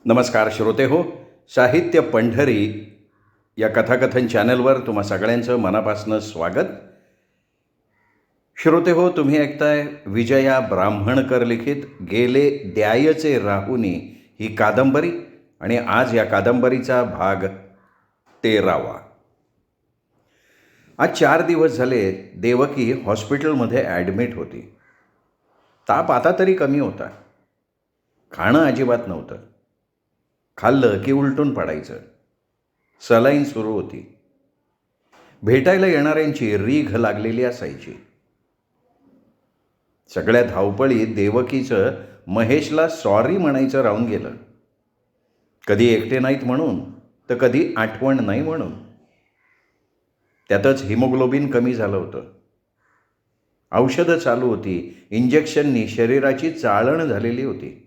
नमस्कार श्रोते हो. साहित्य पंढरी या कथाकथन चॅनलवर तुम्हा सगळ्यांचं मनापासून स्वागत. श्रोते हो, तुम्ही ऐकताय विजया ब्राह्मणकर लिखित गेले द्यायचे राहुनी ही कादंबरी, आणि आज या कादंबरीचा भाग 13वा. आज 4 दिवस झाले देवकी हॉस्पिटलमध्ये ॲडमिट होती. ताप आता तरी कमी होता. खाणं अजिबात नव्हतं. खाल्लं की उलटून पडायचं. सलाईन सुरू होती. भेटायला येणाऱ्यांची रीघ लागलेली असायची. सगळ्या धावपळीत देवकीचं महेशला सॉरी म्हणायचं राहून गेलं. कधी एकटे नाहीत म्हणून, तर कधी आठवण नाही म्हणून. त्यातच हिमोग्लोबिन कमी झालं होतं. औषधं चालू होती. इंजेक्शननी शरीराची चाळण झालेली होती.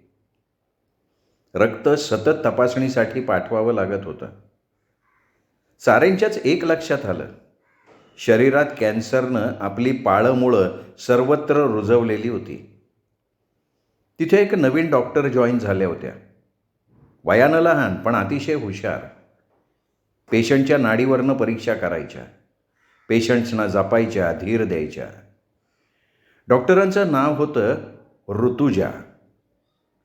रक्त सतत तपासणीसाठी पाठवावं लागत होतं. साऱ्यांच्याच एक लक्षात आलं, शरीरात कॅन्सरनं आपली पाळंमुळं सर्वत्र रुजवलेली होती. तिथे एक नवीन डॉक्टर जॉईन झाल्या होत्या. वयानं लहान पण अतिशय हुशार. पेशंटच्या नाडीवरनं परीक्षा करायच्या, पेशंट्सना जपायच्या, धीर द्यायच्या. डॉक्टरांचं नाव होतं ऋतुजा.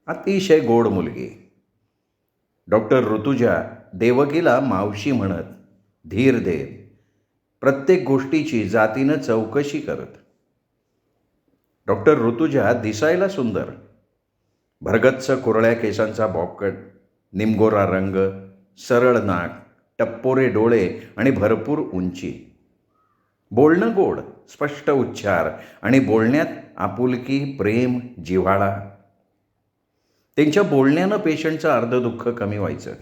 अतिशय गोड मुलगी. डॉक्टर ऋतुजा देवकीला मावशी म्हणत, धीर देत, प्रत्येक गोष्टीची जातीनं चौकशी करत. डॉक्टर ऋतुजा दिसायला सुंदर. भरगच्च कुरळ्या केसांचा बॉबकट, निमगोरा रंग, सरळ नाक, टप्पोरे डोळे आणि भरपूर उंची. बोलणं गोड, स्पष्ट उच्चार आणि बोलण्यात आपुलकी, प्रेम, जिव्हाळा. त्यांच्या बोलण्यानं पेशंटचं अर्धदुःख कमी व्हायचं.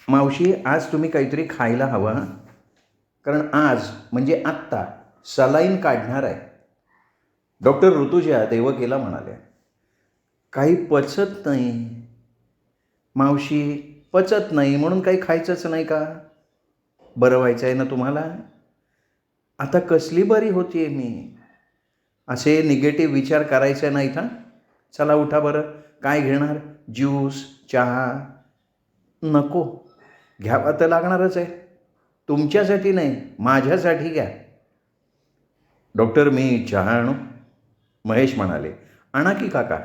मावशी, आज तुम्ही काहीतरी खायला हवं हां, कारण आज म्हणजे आत्ता सलाईन काढणार आहे, डॉक्टर ऋतुजा देवकीला म्हणाल्या. काही पचत नाही मावशी, पचत नाही म्हणून काही खायचंच नाही का? बरं व्हायचं आहे ना तुम्हाला? आता कसली बरी होती आहे मी. असे निगेटिव्ह विचार करायचे नाहीत हां. चला उठा बरं. काय घेणार? ज्यूस, चहा? नको. घ्यावा तर लागणारच आहे. तुमच्यासाठी नाही, माझ्यासाठी घ्या. डॉक्टर, मी चहा आणू? महेश म्हणाले. आणा की काका.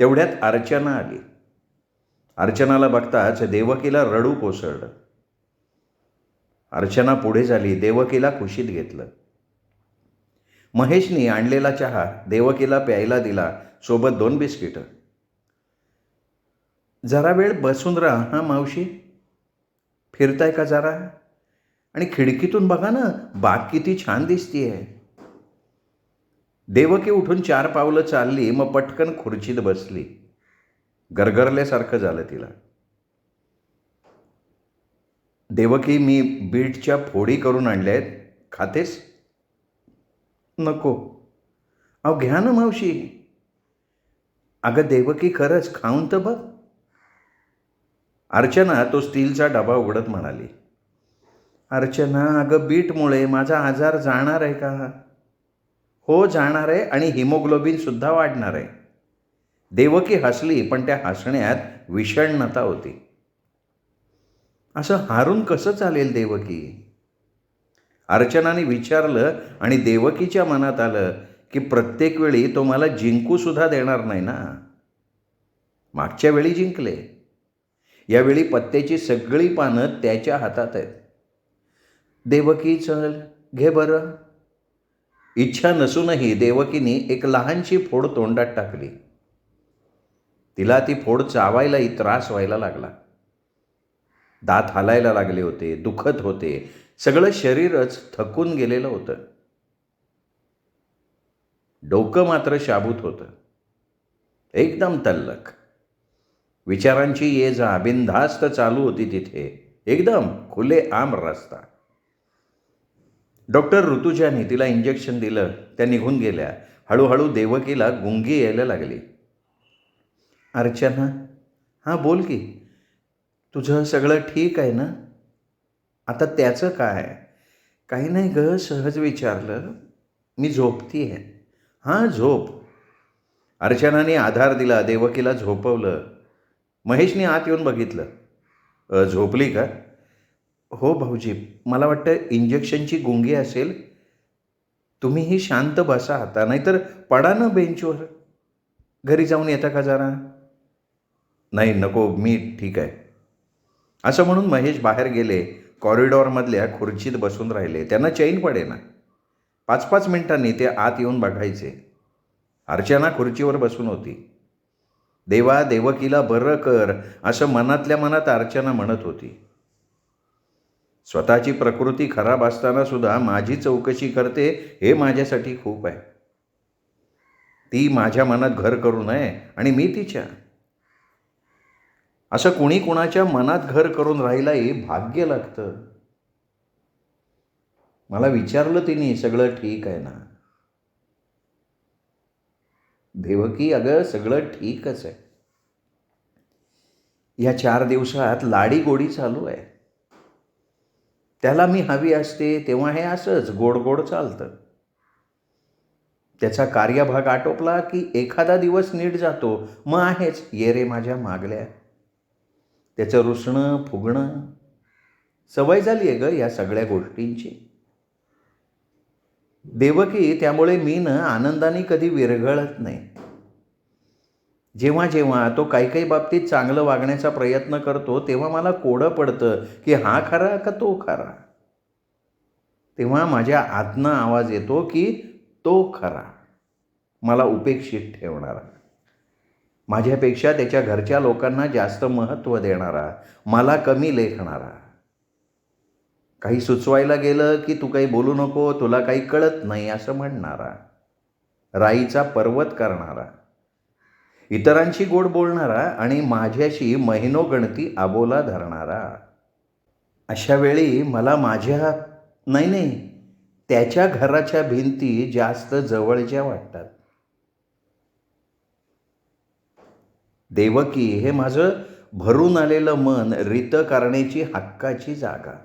तेवढ्यात अर्चना आली. अर्चनाला बघताच देवकीला रडू कोसळलं. अर्चना पुढे झाली, देवकीला कुशीत घेतलं. महेशनी आणलेला चहा देवकीला प्यायला दिला, सोबत 2 बिस्किटं. जरा वेळ बसून राहा हां मावशी. फिरताय का जरा? आणि खिडकीतून बघा ना, बाग किती छान दिसतीये. देवकी उठून 4 पावलं चालली, मग पटकन खुर्चीत बसली. गरगरल्यासारखं झालं तिला. देवकी, मी बीटच्या फोडी करून आणल्या आहेत, खातेस? नको. अहो घ्या ना मावशी. अगं देवकी, खरंच खाऊन तर बघ. अर्चना तो स्टीलचा डबा उघडत म्हणाली. अर्चना, अगं बीटमुळे माझा आजार जाणार आहे का? हो जाणार आहे, आणि हिमोग्लोबिनसुद्धा वाढणार आहे. देवकी हसली, पण त्या हसण्यात विषण्णता होती. असं हारून कसं चालेल देवकी? अर्चनाने विचारलं, आणि देवकीच्या मनात आलं की प्रत्येक वेळी तो मला जिंकूसुद्धा देणार नाही ना. मागच्या वेळी जिंकले, यावेळी पत्त्याची सगळी पानं त्याच्या हातात आहेत. देवकी, चल घे बरं. इच्छा नसूनही देवकीने एक लहानशी फोड तोंडात टाकली. तिला ती फोड चावायलाही त्रास व्हायला लागला. दात हालायला लागले होते, दुखत होते. सगळं शरीरच थकून गेलेलं होतं. डोकं मात्र शाबूत होतं, एकदम तल्लख. विचारांची ये जा बिनधास्त चालू होती तिथे, एकदम खुलेआम रस्ता. डॉक्टर ऋतुजाने तिला इंजेक्शन दिलं. त्या निघून गेल्या. हळूहळू देवकीला गुंगी यायला लागली. अर्चना, हां बोल की. तुझं सगळं ठीक आहे ना? आता त्याचं काय? काही नाही गं, सहज विचारलं. मी झोपती आहे. हां झोप. अर्चनाने आधार दिला, देवकीला झोपवलं. महेशने आत येऊन बघितलं. झोपली का?" "हो भाऊजी, मला वाटतं इंजेक्शनची गुंगी असेल. तुम्हीही शांत बसा आता, नाहीतर पडा ना बेंचवर. घरी जाऊन येता का जरा?" "नाही, नको, मी ठीक आहे." असं म्हणून महेश बाहेर गेले. कॉरिडॉरमधल्या खुर्चीत बसून राहिले. त्यांना चैन पडेना. 5-5 मिनिटांनी ते आत येऊन बघायचे. अर्चना खुर्चीवर बसून होती. "देवा, देवकीला बरं कर," असं मनातल्या मनात अर्चना म्हणत होती. स्वतःची प्रकृती खराब असताना सुद्धा माझी चौकशी करते, हे माझ्यासाठी खूप आहे. ती माझ्या मनात घर करू नये आणि मी तिच्या. असं कुणी कुणाच्या मनात घर करून राहिलाही भाग्य लागतं. मला विचारलं तिने, "सगळं ठीक आहे ना?" देवकी, "अगं सगळं ठीकच आहे. या 4 दिवसात लाडीगोडी चालू आहे. त्याला मी हवी असते तेव्हा हे असंच गोड गोड चालतं. त्याचा कार्यभाग आटोपला की एखादा दिवस नीट जातो. मग आहेच ये रे माझ्या मागल्या. त्याचं रुसणं फुगणं सवय झाली आहे गं या सगळ्या गोष्टींची. देवकी, त्यामुळे मी आनंदाने कधी विरघळत नाही. जेव्हा जेव्हा तो काही काही बाबतीत चांगलं वागण्याचा प्रयत्न करतो तेव्हा मला कोडं पडतं की हा खरा का तो खरा. तेव्हा माझ्या आतनं आवाज येतो की तो खरा, मला उपेक्षित ठेवणारा, माझ्यापेक्षा त्याच्या घरच्या लोकांना जास्त महत्त्व देणारा, मला कमी लेखणारा. काही सुचवायला गेलं की तू काही बोलू नको, तुला काही कळत नाही असं म्हणणारा, राईचा पर्वत करणारा, इतरांशी गोड बोलणारा आणि माझ्याशी महिनोगणती आबोला धरणारा. अशा वेळी मला माझ्या नाही, त्याच्या घराच्या भिंती जास्त जवळच्या वाटतात. देवकी, हे माझं भरून आलेलं मन रित करण्याची हक्काची जागा.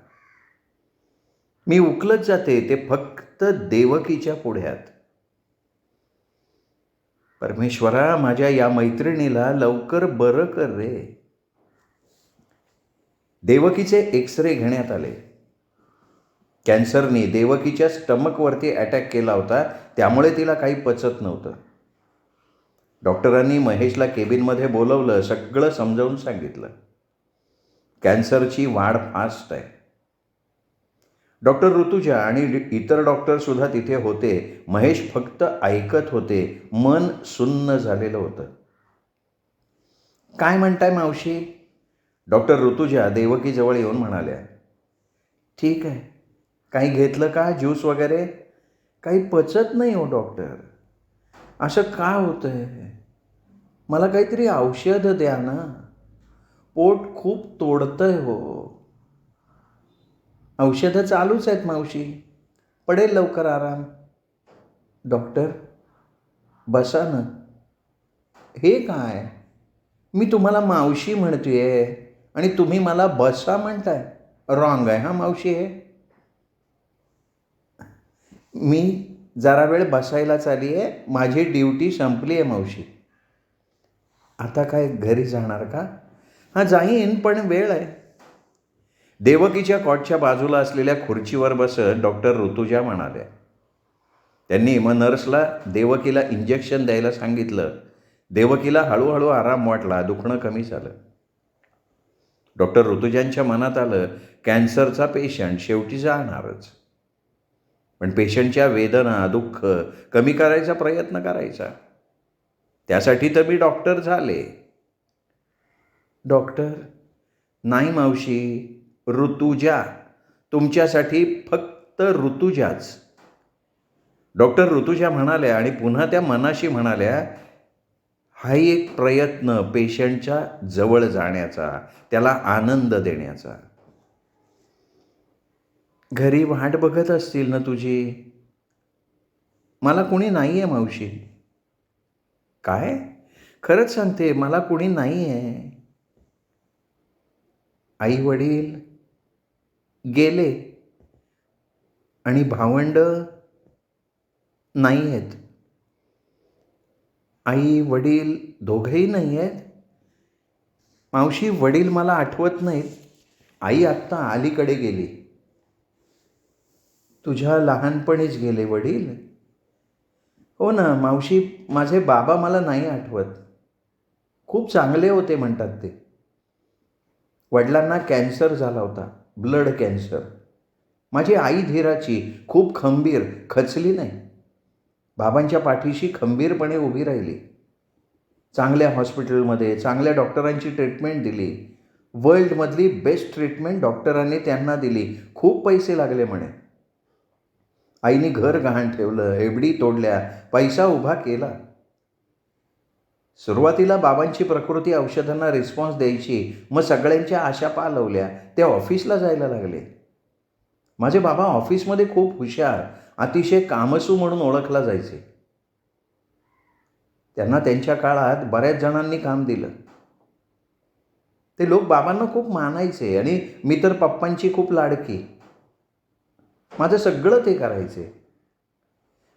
मी उकलत जाते ते फक्त देवकीच्या पुढ्यात. परमेश्वरा, माझ्या या मैत्रिणीला लवकर बरं कर रे. देवकीचे एक्स-रे घेण्यात आले. कॅन्सरने देवकीच्या स्टमकवरती अटॅक केला होता, त्यामुळे तिला काही पचत नव्हतं. डॉक्टरांनी महेशला केबिनमध्ये बोलवलं, सगळं समजावून सांगितलं. कॅन्सरची वाढ फास्ट आहे. डॉक्टर ऋतुजा आणि इतर डॉक्टरसुद्धा तिथे होते. महेश फक्त ऐकत होते. मन सुन्न झालेलं होतं. "काय म्हणताय मावशी?" डॉक्टर ऋतुजा देवकीजवळ येऊन म्हणाल्या. "ठीक आहे. काही घेतलं का ज्यूस वगैरे?" "काही पचत नाही हो डॉक्टर." "असं का होतंय? मला काहीतरी औषध द्या ना. पोट खूप तोडतंय हो." "औषधं चालूच आहेत मावशी. पडेल लवकर आराम." "डॉक्टर, बसा ना." "हे काय? मी तुम्हाला मावशी म्हणतेय आणि तुम्ही मला बसा म्हणताय. रॉंग आहे हां मावशी हे." "मी जरा वेळ बसायलाच आली आहे. माझी ड्युटी संपली आहे मावशी." "आता काय घरी जाणार का?" "हां जाईन, पण वेळ आहे." देवकीच्या कॉटच्या बाजूला असलेल्या खुर्चीवर बसत डॉक्टर ऋतुजा म्हणाल्या. त्यांनी मग नर्सला देवकीला इंजेक्शन द्यायला सांगितलं. देवकीला हळूहळू आराम वाटला, दुखणं कमी झालं. डॉक्टर ऋतुजांच्या मनात आलं, कॅन्सरचा पेशंट शेवटी जाणारच, पण पेशंटच्या वेदना दुःख कमी करायचा प्रयत्न करायचा. त्यासाठी तर मी डॉक्टर झाले. "डॉक्टर, नाही मावशी, ऋतुजा. तुमच्यासाठी फक्त ऋतुजाच." डॉक्टर ऋतुजा म्हणाल्या आणि पुन्हा त्या मनाशी म्हणाल्या, हाही एक प्रयत्न पेशंटच्या जवळ जाण्याचा, त्याला आनंद देण्याचा. "घरी वाट बघत असतील ना तुझी?" "मला कुणी नाही आहे मावशी." "काय? खरंच सांगते, मला कुणी नाही आहे." "आई वडील गेले आणि भावंड नाही आहेत." "आई वडील दोघंही नाही आहेत?" मावशी, वडील मला आठवत नाहीत. आई आत्ता अलीकडे गेली. तुझ्या लहानपणीच गेले वडील? हो ना मावशी, माझे बाबा मला नाही आठवत. खूप चांगले होते म्हणतात ते. वडिलांना कॅन्सर झाला होता, ब्लड कॅन्सर. माझी आई धीराची, खूप खंबीर, खचली नाही. बाबांच्या पाठीशी खंबीरपणे उभी राहिली. चांगल्या हॉस्पिटलमध्ये चांगल्या डॉक्टरांची ट्रीटमेंट दिली. वर्ल्डमधली बेस्ट ट्रीटमेंट डॉक्टरांनी त्यांना दिली. खूप पैसे लागले म्हणे. आईने घर गहाण ठेवलं, एफडी तोडल्या, पैसा उभा केला. सुरुवातीला बाबांची प्रकृती औषधांना रिस्पॉन्स द्यायची, मग सगळ्यांच्या आशा पालवल्या. ते ऑफिसला जायला लागले. माझे बाबा ऑफिसमध्ये खूप हुशार, अतिशय कामसू म्हणून ओळखला जायचे. त्यांना त्यांच्या काळात बऱ्याच जणांनी काम दिलं. ते लोक बाबांना खूप मानायचे आणि मी तर पप्पांची खूप लाडकी. माझं सगळं ते करायचे.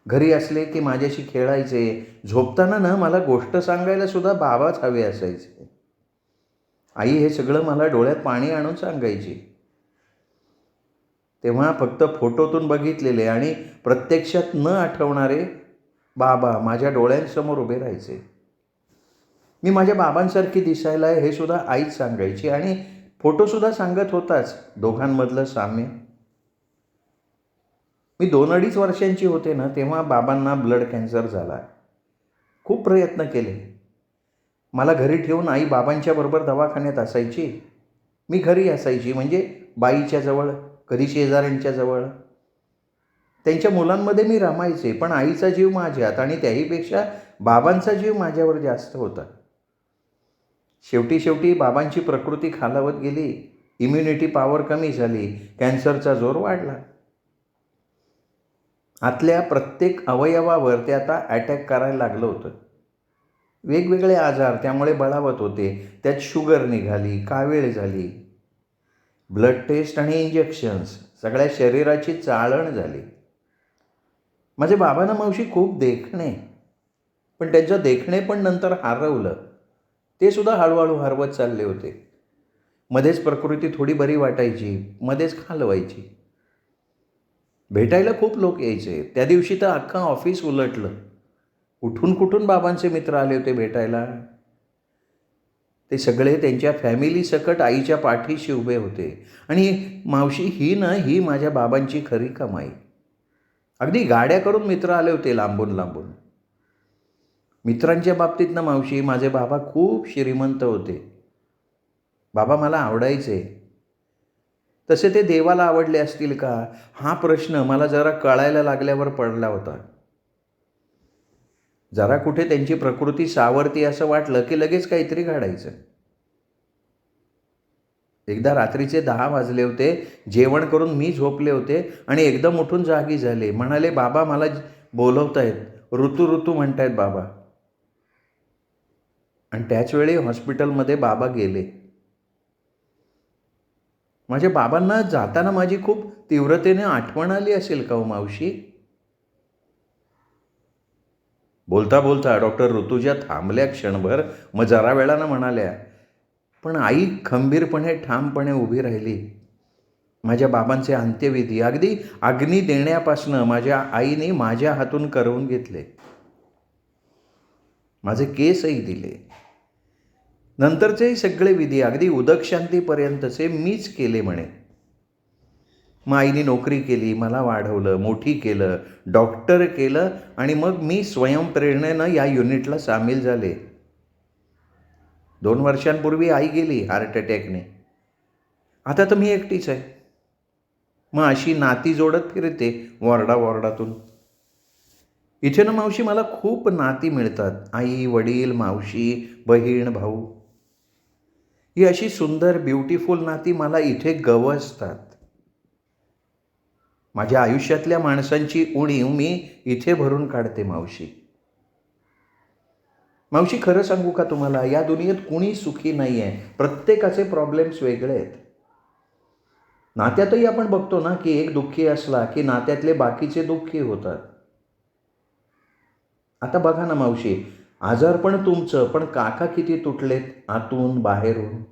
घरी असले की माझ्याशी खेळायचे. झोपताना ना मला गोष्ट सांगायला सुद्धा बाबाच हवे असायचे. आई हे सगळं मला डोळ्यात पाणी आणून सांगायची. तेव्हा फक्त फोटोतून बघितलेले आणि प्रत्यक्षात न आठवणारे बाबा माझ्या डोळ्यांसमोर उभे राहायचे. मी माझ्या बाबांसारखी दिसायला हे सुद्धा आईच सांगायची आणि फोटोसुद्धा सांगत होताच दोघांमधलं साम्य. मी 2-2.5 वर्षांची होते ना तेव्हा बाबांना ब्लड कॅन्सर झाला. खूप प्रयत्न केले. मला घरी ठेवून आई बाबांच्या बरोबर दवाखान्यात असायची. मी घरी असायची, म्हणजे बाईच्या जवळ, कधी शेजाऱ्यांच्या जवळ. त्यांच्या मुलांमध्ये मी रमायचे, पण आईचा जीव माझ्यात आणि त्याहीपेक्षा बाबांचा जीव माझ्यावर जास्त होता. शेवटी बाबांची प्रकृती खालावत गेली. इम्युनिटी पॉवर कमी झाली. कॅन्सरचा जोर वाढला. आतल्या प्रत्येक अवयवावर ते आता अटॅक करायला लागलं होतं. वेगवेगळे आजार त्यामुळे बळावत होते. त्यात शुगर निघाली, कावीळ झाली. ब्लड टेस्ट आणि इंजेक्शन्स, सगळ्या शरीराची चाळण झाली. माझे बाबा ना मावशी खूप देखणे, पण त्यांचं देखणे पण नंतर हरवलं. ते सुद्धा हळूहळू हरवत चालले होते. मध्येच प्रकृती थोडी बरी वाटायची, मध्येच खालवायची. भेटायला खूप लोक यायचे. त्या दिवशी तर अख्खं ऑफिस उलटलं. कुठून कुठून बाबांचे मित्र आले होते भेटायला. ते सगळे त्यांच्या फॅमिली सकट आईच्या पाठीशी उभे होते. आणि मावशी ही माझ्या बाबांची खरी कमाई. अगदी गाड्या करून मित्र आले होते लांबून लांबून. मित्रांच्या बाबतीत ना मावशी, माझे बाबा खूप श्रीमंत होते. बाबा मला आवडायचे. तसे ते देवाला आवडले असतील का, हा प्रश्न मला जरा कळायला लागल्यावर पडला होता. जरा कुठे त्यांची प्रकृती सावरती असं वाटलं की लगेच काहीतरी घडायचं. एकदा रात्रीचे 10 वाजले होते. जेवण करून मी झोपले होते आणि एकदम उठून जागी झाले. म्हणाले, बाबा मला बोलवतायत, ऋतू म्हणतायत बाबा. आणि त्याचवेळी हॉस्पिटलमध्ये बाबा गेले. माझ्या बाबांना जाताना माझी खूप तीव्रतेने आठवण आली असेल का हो मावशी? बोलता बोलता डॉक्टर ऋतुजा थांबल्या क्षणभर. मग जरा वेळानं म्हणाल्या, पण आई खंबीरपणे ठामपणे उभी राहिली. माझ्या बाबांचे अंत्यविधी अगदी अग्नी देण्यापासनं माझ्या आईने माझ्या हातून करवून घेतले. माझे केसही दिले. नंतरचे सगळे विधी अगदी उदकशांतीपर्यंतचे मीच केले म्हणे. मग आईने नोकरी केली, मला वाढवलं, मोठी केलं, डॉक्टर केलं आणि मग मी स्वयंप्रेरणेनं या युनिटला सामील झाले. 2 वर्षांपूर्वी आई गेली हार्ट अटॅकने. आता तर मी एकटीच आहे. मग अशी नाती जोडत फिरते वॉर्डातून. इथे ना मावशी मला खूप नाती मिळतात. आई, वडील, मावशी, बहीण, भाऊ. ही अशी सुंदर ब्युटिफुल नाती मला इथे गवसतात. माझ्या आयुष्यातल्या माणसांची उणीव मी इथे भरून काढते मावशी. मावशी, खरं सांगू का तुम्हाला, या दुनियेत कुणी सुखी नाही आहे. प्रत्येकाचे प्रॉब्लेम्स वेगळे आहेत. नात्यातही आपण बघतो ना की एक दुःखी असला की नात्यातले बाकीचे दुःखी होतात. आता बघा ना मावशी, आजारपण तुमचं, पण काका किती तुटलेत आतून बाहेरून.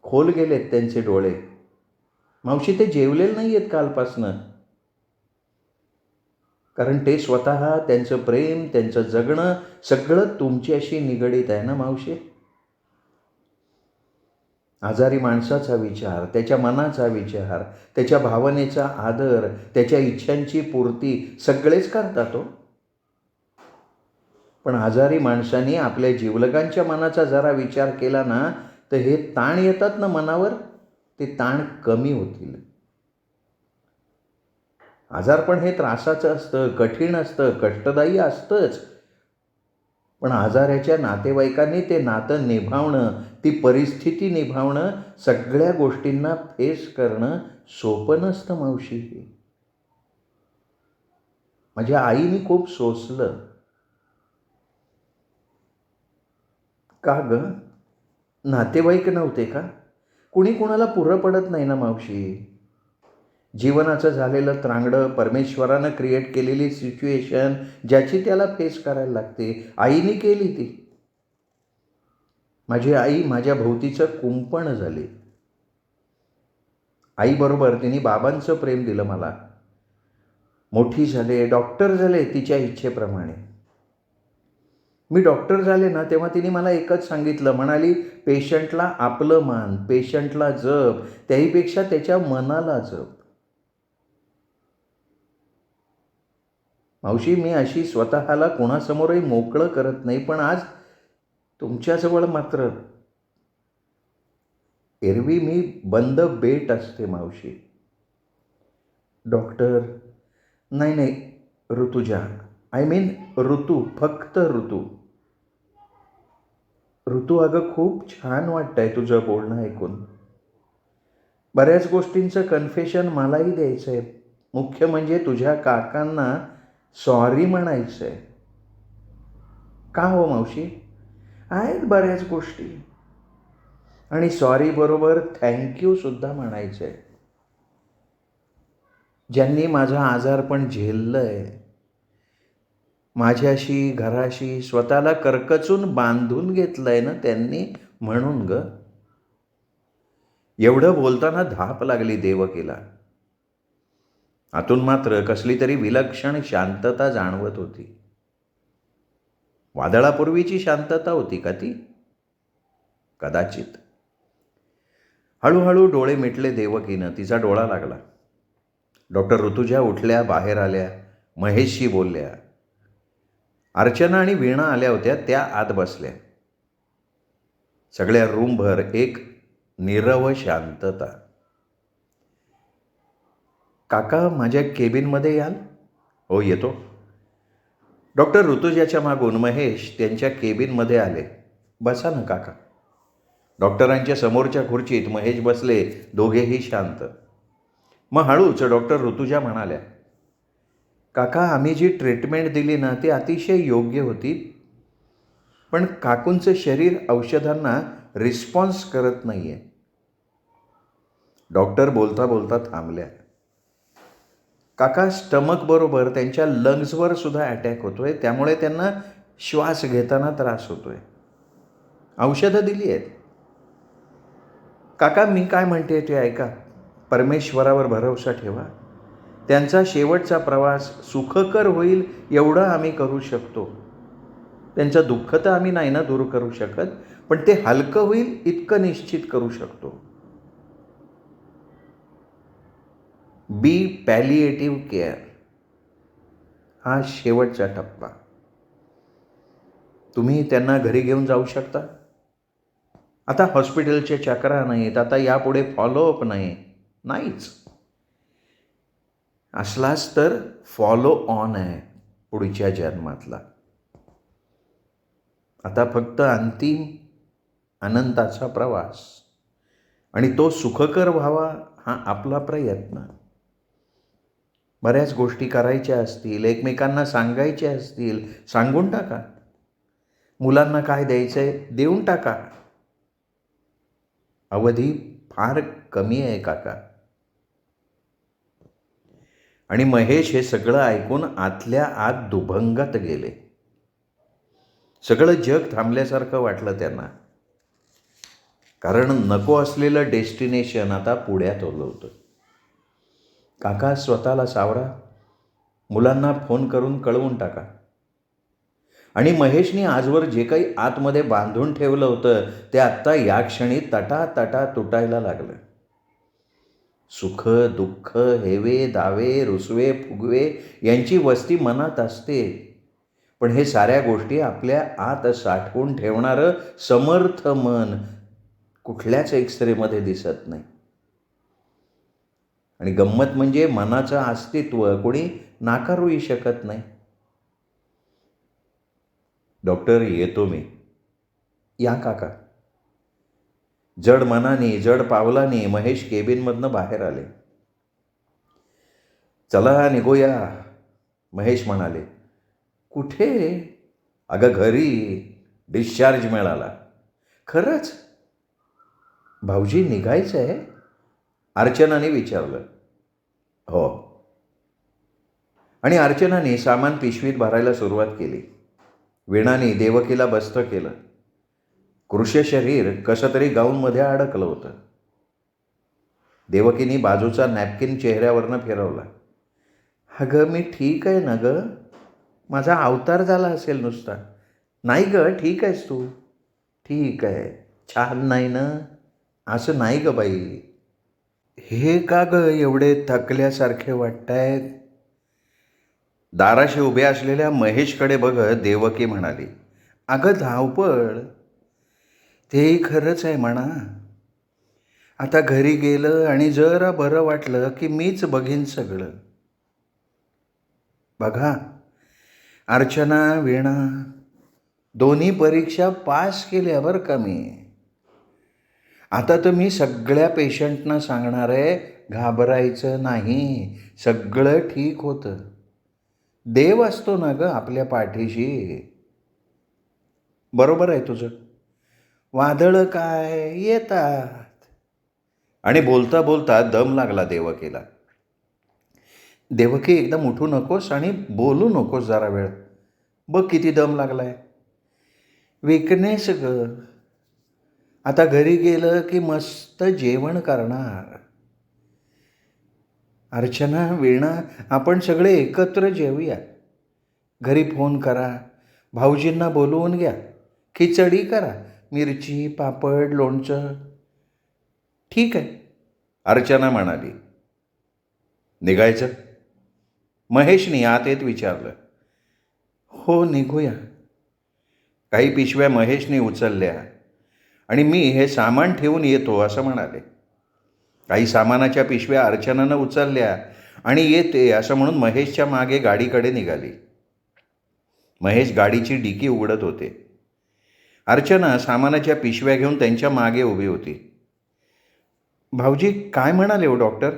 खोल गेलेत त्यांचे डोळे. मावशी ते जेवलेले नाही आहेत कालपासनं. कारण ते स्वतः त्यांचं प्रेम, त्यांचं जगणं सगळं तुमच्याशी निगडीत आहे ना मावशी. आजारी माणसाचा विचार, त्याच्या मनाचा विचार, त्याच्या भावनेचा आदर, त्याच्या इच्छांची पूर्ती सगळेच करतात हो. पण आजारी माणसाने आपल्या जिवलगांच्या मनाचा जरा विचार केला ना, तर हे ताण येतात ना मनावर, ते ताण कमी होतील. आजारपण हे त्रासाचं असतं, कठीण असतं, कष्टदायी असतंच. पण आजाराच्या नातेवाईकांनी ते नातं निभावणं, ती परिस्थिती निभावणं, सगळ्या गोष्टींना फेस करणं सोपं नसतं मावशी. माझ्या आईने खूप सोसलं. का गं? नातेवाईक नव्हते का? कुणी कुणाला पुरं पडत नाही ना मावशी. जीवनाचं झालेलं त्रांगडं, परमेश्वरानं क्रिएट केलेली सिच्युएशन ज्याची त्याला फेस करायला लागते. आईने केली ती. माझी आई माझ्या भोवतीचं कुंपण झाली. आईबरोबर तिने बाबांचं प्रेम दिलं मला. मोठी झाले, डॉक्टर झाले तिच्या इच्छेप्रमाणे. मी डॉक्टर झाले ना, तेव्हा तिने मला एकच सांगितलं. म्हणाली, पेशंटला आपलं मान, पेशंटला जप, त्याहीपेक्षा त्याच्या मनाला जप. मावशी, मी अशी स्वतःला कोणासमोरही मोकळं करत नाही, पण आज तुमच्याजवळ मात्र एरवी मी बंद बेट असते मावशी. डॉक्टर, नाही, ऋतुजा, आय मीन ऋतू, फक्त ऋतू. ऋतू, अगं खूप छान वाटतंय तुझं बोलणं ऐकून. बऱ्याच गोष्टींचं कन्फेशन मलाही द्यायचं आहे. मुख्य म्हणजे तुझ्या काकांना सॉरी म्हणायचं आहे. का हो मावशी? आहेत बऱ्याच गोष्टी. आणि सॉरी बरोबर थँक्यूसुद्धा म्हणायचं आहे. ज्यांनी माझं आजारपण झेललं आहे, माझ्याशी, घराशी स्वतःला करकचून बांधून घेतलं आहे ना त्यांनी, म्हणून गं. एवढं बोलताना धाप लागली देवकीला. आतून मात्र कसली तरी विलक्षण शांतता जाणवत होती. वादळापूर्वीची शांतता होती का ती? कदाचित. हळूहळू डोळे मिटले देवकीनं. तिचा डोळा लागला. डॉक्टर ऋतुजा उठल्या, बाहेर आल्या, महेशशी बोलल्या. अर्चना आणि वीणा आल्या होत्या, त्या आत बसल्या. सगळ्या रूमभर एक नीरव शांतता. काका, माझ्या केबिनमध्ये याल? हो, येतो. डॉक्टर ऋतुजाच्या मागून महेश त्यांच्या केबिनमध्ये आले. बसा ना काका. डॉक्टरांच्या समोरच्या खुर्चीत महेश बसले, दोघेही शांत. मग हळूच डॉक्टर ऋतुजा म्हणाल्या, काका, आम्ही जी ट्रीटमेंट दिली ना ती अतिशय योग्य होती, पण काकूंचं शरीर औषधांना रिस्पॉन्स करत नाही आहे. डॉक्टर बोलता बोलता थांबल्या. काका, स्टमकबरोबर त्यांच्या लंग्सवर सुद्धा अटॅक होतोय, त्यामुळे त्यांना श्वास घेताना त्रास होतोय. औषधं दिली आहेत. काका, मी काय म्हणते ते ऐका. परमेश्वरावर भरवसा ठेवा. त्यांचा शेवटचा प्रवास सुखकर होईल एवढं आम्ही करू शकतो. त्यांचं दुःख तर आम्ही नाही ना दूर करू शकत, पण ते हलकं होईल इतकं निश्चित करू शकतो. बी पॅलिएटिव्ह केअर हा शेवटचा टप्पा. तुम्ही त्यांना घरी घेऊन जाऊ शकता. आता हॉस्पिटलच्या चक्रा नाहीत, आता यापुढे फॉलोअप नाहीच. असलाच तर फॉलो ऑन आहे पुढच्या जन्मातला. आता फक्त अंतिम अनंताचा प्रवास, आणि तो सुखकर व्हावा हा आपला प्रयत्न. बऱ्याच गोष्टी करायच्या असतील, एकमेकांना सांगायच्या असतील, सांगून टाका. मुलांना काय द्यायचंय देऊन टाका. अवधी फार कमी आहे काका. आणि महेश हे सगळं ऐकून आतल्या आत दुभंगत गेले. सगळं जग थांबल्यासारखं वाटलं त्यांना. कारण नको असलेलं डेस्टिनेशन आता पुढ्यात आलं होतं. काका स्वतःला सावरा, मुलांना फोन करून कळवून टाका. आणि महेशने आजवर जे काही आतमध्ये बांधून ठेवलं होतं ते आत्ता या क्षणी तटा तुटायला लागलं. सुख दुःख, हेवे दावे, रुसवे फुगवे यांची वस्ती मनात असते, पण हे साऱ्या गोष्टी आपल्या आत साठवून ठेवणारं समर्थ मन कुठल्याच एक्सरेमध्ये दिसत नाही. आणि गंमत म्हणजे मनाचं अस्तित्व कोणी नाकारूही शकत नाही. डॉक्टर येतो मी. या काका. जड मनाने जड पावलाने महेश केबिनमधनं बाहेर आले. चला निघूया, महेश म्हणाले. कुठे? अगं घरी. डिस्चार्ज मिळाला. खरंच? भाऊजी निघायचं आहे? अर्चनाने विचारलं. हो. आणि अर्चनाने सामान पिशवीत भरायला सुरुवात केली. वीणाने देवकीला बस्तं केलं. कृश शरीर कसं तरी गाऊनमध्ये अडकलं होतं. देवकीने बाजूचा नॅपकिन चेहऱ्यावरनं फिरवला. अगं मी ठीक आहे ना गं? माझा अवतार झाला असेल नुसता. नाही गं, ठीक आहेस तू. ठीक आहे. छान नाही ना? असं नाही गं बाई. हे का गं एवढे थकल्यासारखे वाटतायत? दाराशी उभ्या असलेल्या महेशकडे बघत देवकी म्हणाली. अगं धावपळ. तेही खरंच आहे म्हणा. आता घरी गेलं आणि जरा बरं वाटलं की मीच बघीन सगळं. बघा, अर्चना वीणा दोन्ही परीक्षा पास केल्या बरं का मी. आता तर मी सगळ्या पेशंटना सांगणार आहे, घाबरायचं नाही, सगळं ठीक होतं. देव असतो ना गं आपल्या पाठीशी. बरोबर आहे तुझं. वादळं काय येतात. आणि बोलता बोलता दम लागला देवकीला. देवकी एकदम उठू नकोस आणि बोलू नकोस जरा वेळ. बघ किती दम लागलाय. विकनेस ग. आता घरी गेलं की मस्त जेवण करणार. अर्चना वीणा आपण सगळे एकत्र जेवूया. घरी फोन करा, भाऊजींना बोलवून घ्या, खिचडी करा, मिरची पापड लोणचं. ठीक आहे, अर्चना म्हणाली. निघायचं? महेशने आत येत विचारलं. हो निघूया. काही पिशव्या महेशने उचलल्या आणि मी हे सामान ठेवून येतो असं म्हणाले. काही सामानाच्या पिशव्या अर्चनानं उचलल्या आणि येते असं म्हणून महेशच्या मागे गाडीकडे निघाली. महेश गाडीची डिकी उघडत होते. अर्चना सामानाच्या पिशव्या घेऊन त्यांच्या मागे उभी होती. भाऊजी काय म्हणाले हो डॉक्टर?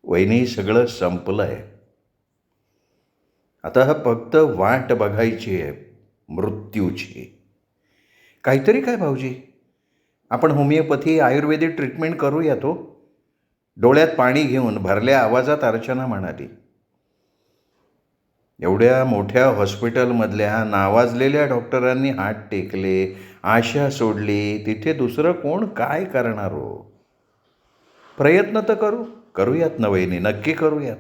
वहिनी सगळं संपलं आहे. आता फक्त वाट बघायची आहे मृत्यूची. काहीतरी काय भाऊजी? आपण होमिओपॅथी आयुर्वेदिक ट्रीटमेंट करूया तो. डोळ्यात पाणी घेऊन भरल्या आवाजात अर्चना म्हणाली. एवढ्या मोठ्या हॉस्पिटलमधल्या नावाजलेल्या डॉक्टरांनी हात टेकले, आशा सोडली, तिथे दुसरं कोण काय करणार हो? प्रयत्न तर करूयात ना वहिनी, नक्की करूयात.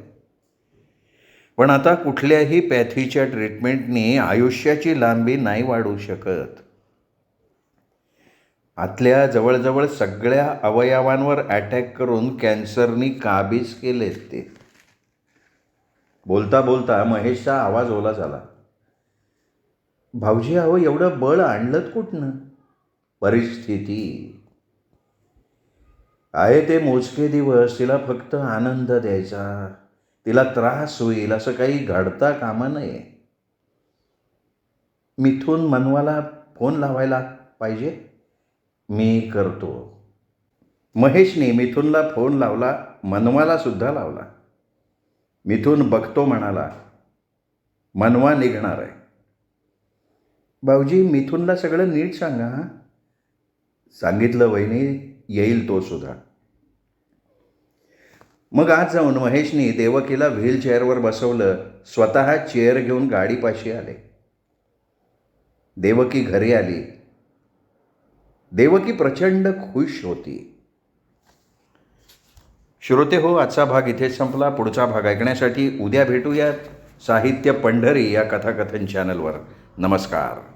पण आता कुठल्याही पॅथीच्या ट्रीटमेंटनी आयुष्याची लांबी नाही वाढू शकत. आतल्या जवळजवळ सगळ्या अवयवांवर अटॅक करून कॅन्सरनी काबीज केलेत ते. बोलता बोलता महेशचा आवाज ओला झाला. भाऊजी अहो एवढं बळ आणलंत कुठनं? परिस्थिती आहे ते मोजके दिवस. तिला फक्त आनंद द्यायचा, तिला त्रास होईल असं काही घडता कामा नये. मिथून मनवाला फोन लावायला पाहिजे. मी करतो. महेशने मिथुनला फोन लावला, मनवाला सुद्धा लावला. मिथून बघतो म्हणाला. मनवा निघणार आहे. भाऊजी मिथुनला सगळं नीट सांगा. सांगितलं वहिनी, येईल तो सुद्धा. मग आज जाऊन महेशने देवकीला व्हीलचेअरवर बसवलं, स्वतः चेअर घेऊन गाडीपाशी आले. देवकी घरी आली. देवकी प्रचंड खुश होती. श्रोते हो, आजचा भाग इथेच संपला. पुढचा भाग ऐकण्यासाठी उद्या भेटूयात साहित्य पंढरी या कथाकथन चॅनलवर. नमस्कार.